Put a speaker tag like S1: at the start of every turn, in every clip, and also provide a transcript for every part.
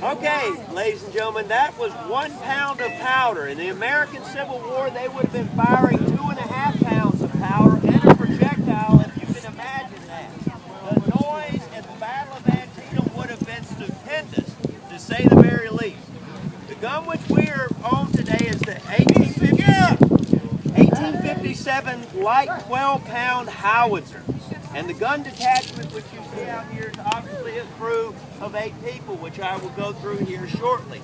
S1: Okay, ladies and gentlemen, that was 1 pound of powder. In the American Civil War, they would have been firing 2.5 pounds of powder and a projectile, if you can imagine that. The noise at the Battle of Antietam would have been stupendous, to say the very least. The gun which we are on today is the 1857 light 12-pound howitzer. And the gun detachment which you see out here is obviously a crew of 8 people, which I will go through here shortly.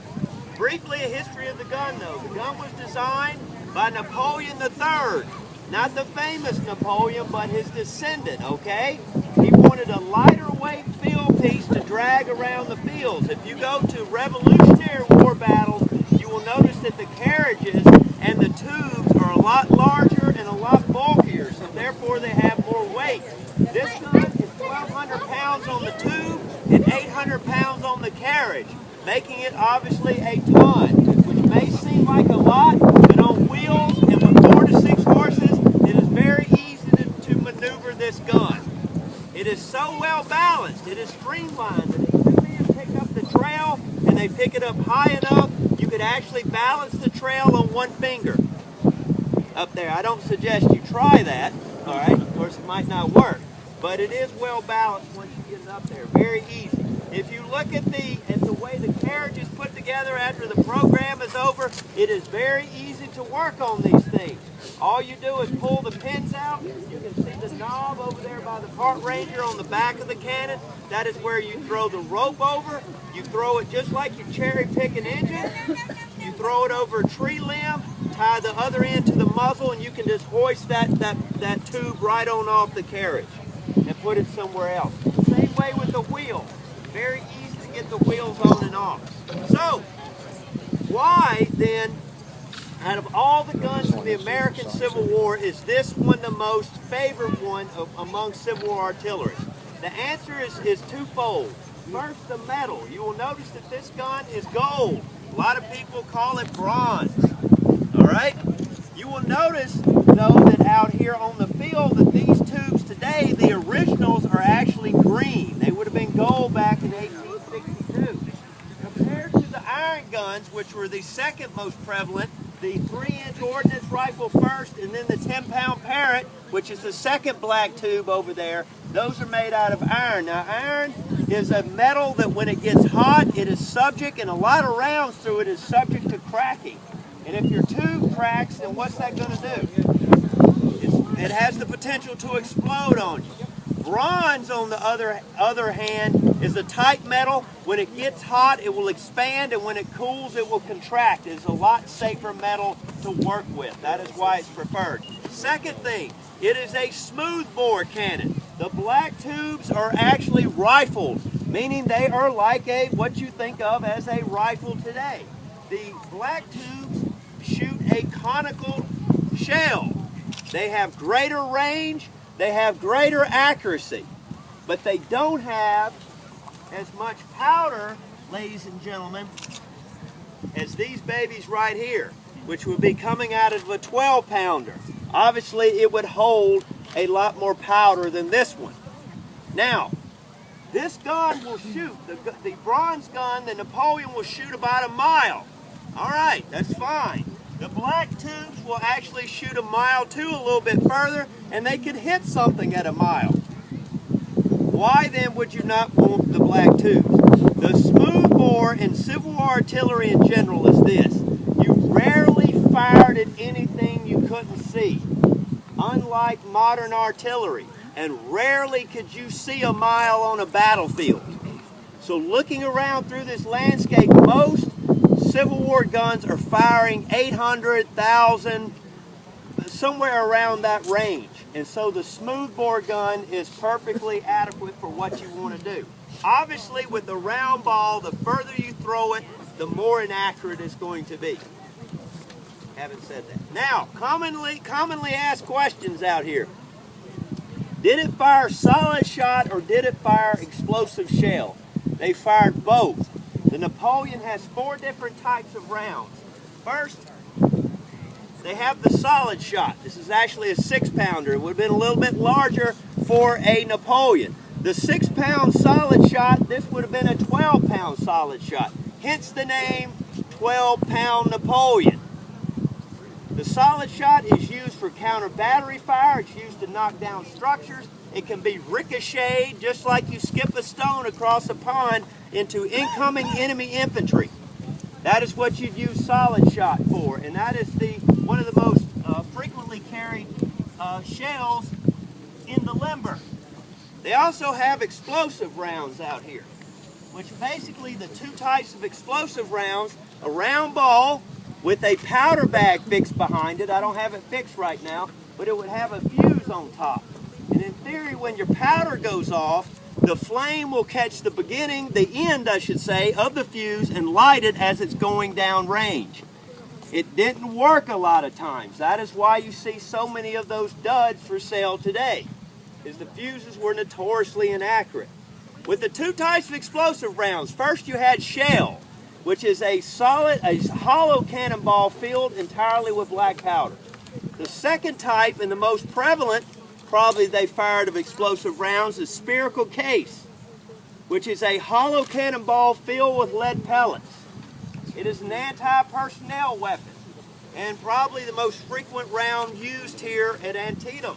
S1: Briefly, a history of the gun, though. The gun was designed by Napoleon III. Not the famous Napoleon, but his descendant, okay? He wanted a lighter weight field piece to drag around the fields. If you go to Revolutionary War battles, you will notice that the carriages and the tubes are a lot larger and a lot bulkier, so therefore they have more weight. This gun is 1,200 pounds on the tube and 800 pounds on the carriage, making it obviously a ton, which may seem like a lot, but on wheels and with 4 to 6 horses, it is very easy to maneuver this gun. It is so well balanced, it is streamlined, that if two men pick up the trail and they pick it up high enough, you could actually balance the trail on one finger. Up there, I don't suggest you try that, all right? Of course, it might not work. But it is well balanced once you get it up there. Very easy. If you look at the way the carriage is put together after the program is over, it is very easy to work on these things. All you do is pull the pins out. You can see the knob over there by the part ranger on the back of the cannon. That is where you throw the rope over. You throw it just like you cherry pick an engine. You throw it over a tree limb, tie the other end to the muzzle, and you can just hoist that tube right on off the carriage and put it somewhere else. Same way with the wheel. Very easy to get the wheels on and off. So, why then, out of all the guns in the American Civil War, is this one the most favored one among Civil War artillery? The answer is twofold. First, the metal. You will notice that this gun is gold. A lot of people call it bronze. All right? You will notice, though, that out here on the field that these tubes today, the originals are actually green. They would have been gold back in 1862. Compared to the iron guns, which were the second most prevalent, the 3-inch ordnance rifle first, and then the 10-pound Parrott, which is the second black tube over there, those are made out of iron. Now, iron is a metal that when it gets hot, it is subject, and a lot of rounds through it is subject to cracking. And if your tube cracks, then what's that going to do? It has the potential to explode on you. Bronze, on the other hand, is a tight metal. When it gets hot, it will expand, and when it cools, it will contract. It is a lot safer metal to work with. That is why it's preferred. Second thing, it is a smoothbore cannon. The black tubes are actually rifled, meaning they are like what you think of as a rifle today. The black tubes shoot a conical shell. They have greater range, they have greater accuracy, but they don't have as much powder, ladies and gentlemen, as these babies right here, which would be coming out of a 12-pounder. Obviously, it would hold a lot more powder than this one. Now, this gun will shoot, the bronze gun, the Napoleon will shoot about a mile. All right, that's fine. The black tubes will actually shoot a mile too, a little bit further, and they could hit something at a mile. Why then would you not want the black tubes? The smoothbore in Civil War artillery in general is this. You rarely fired at anything you couldn't see, unlike modern artillery, and rarely could you see a mile on a battlefield. So looking around through this landscape, most Civil War guns are firing 800,000, somewhere around that range. And so the smoothbore gun is perfectly adequate for what you want to do. Obviously, with the round ball, the further you throw it, the more inaccurate it's going to be. Having said that. Now, commonly asked questions out here. Did it fire solid shot or did it fire explosive shell? They fired both. The Napoleon has 4 different types of rounds. First, they have the solid shot. This is actually a 6-pounder. It would have been a little bit larger for a Napoleon. The 6-pound solid shot, this would have been a 12-pound solid shot. Hence the name 12-pound Napoleon. The solid shot is used for counter battery fire. It's used to knock down structures. It can be ricocheted just like you skip a stone across a pond into incoming enemy infantry. That is what you'd use solid shot for, and that is one of the most frequently carried shells in the limber. They also have explosive rounds out here, which basically the two types of explosive rounds, a round ball with a powder bag fixed behind it. I don't have it fixed right now, but it would have a fuse on top. And in theory, when your powder goes off, the flame will catch the beginning, the end I should say, of the fuse and light it as it's going down range. It didn't work a lot of times. That is why you see so many of those duds for sale today, is the fuses were notoriously inaccurate. With the two types of explosive rounds, first you had shell, which is a hollow cannonball filled entirely with black powder. The second type, and the most prevalent, probably they fired of explosive rounds, is spherical case, which is a hollow cannonball filled with lead pellets. It is an anti-personnel weapon, and probably the most frequent round used here at Antietam.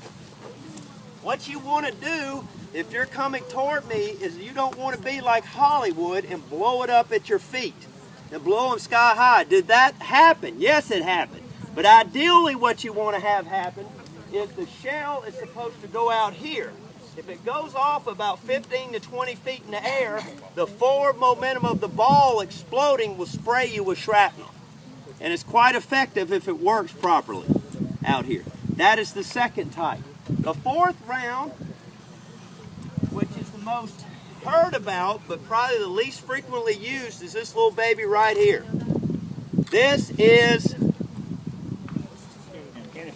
S1: What you want to do, if you're coming toward me, is you don't want to be like Hollywood and blow it up at your feet and blow them sky high. Did that happen? Yes, it happened. But ideally what you want to have happen is the shell is supposed to go out here. If it goes off about 15 to 20 feet in the air, the forward momentum of the ball exploding will spray you with shrapnel. And it's quite effective if it works properly out here. That is the second type. The fourth round, which is the most heard about, but probably the least frequently used, is this little baby right here. This is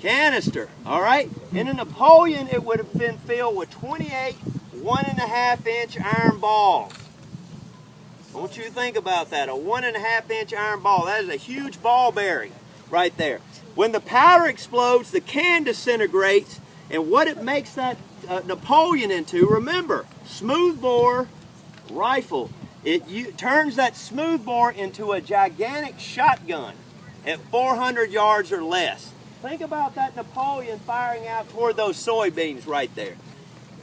S1: canister, all right? In a Napoleon, it would have been filled with 28 1.5-inch iron balls. I want you to think about that, a 1.5-inch iron ball. That is a huge ball bearing right there. When the powder explodes, the can disintegrates, and what it makes that Napoleon into, remember, smoothbore rifle. It turns that smoothbore into a gigantic shotgun at 400 yards or less. Think about that Napoleon firing out toward those soybeans right there.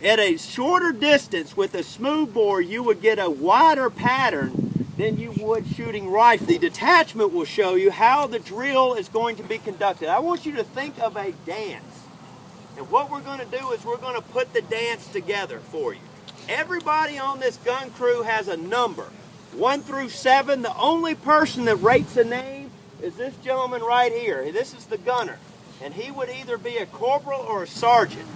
S1: At a shorter distance with a smoothbore, you would get a wider pattern than you would shooting rifle. The detachment will show you how the drill is going to be conducted. I want you to think of a dance. And what we're going to do is we're going to put the dance together for you. Everybody on this gun crew has a number, 1 through 7. The only person that rates a name is this gentleman right here. This is the gunner. And he would either be a corporal or a sergeant.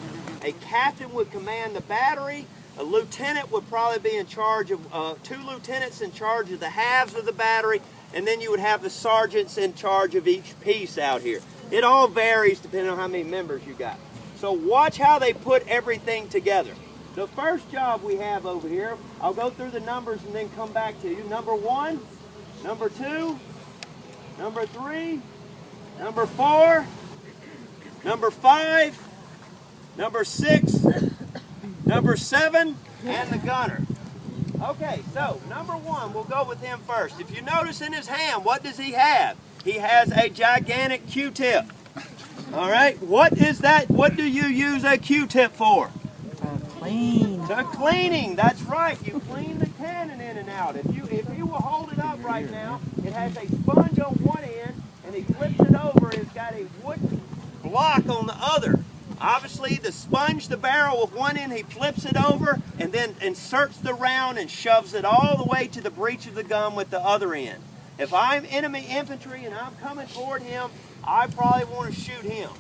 S1: A captain would command the battery. A lieutenant would probably be in charge of, 2 lieutenants in charge of the halves of the battery. And then you would have the sergeants in charge of each piece out here. It all varies depending on how many members you got. So watch how they put everything together. The first job we have over here, I'll go through the numbers and then come back to you. Number 1, number 2, number 3, number 4, number 5, number 6, number 7, and the gunner. Okay, so number 1, we'll go with him first. If you notice in his hand, what does he have? He has a gigantic Q-tip. All right, what is that? What do you use a Q-tip for?
S2: Clean.
S1: To cleaning, that's right. You clean the cannon in and out. If you will hold it up right now, it has a sponge on one end, and he flips it over, it's got a wood block on the other. Obviously, the sponge, the barrel with one end, he flips it over, and then inserts the round and shoves it all the way to the breech of the gun with the other end. If I'm enemy infantry and I'm coming toward him, I probably want to shoot him.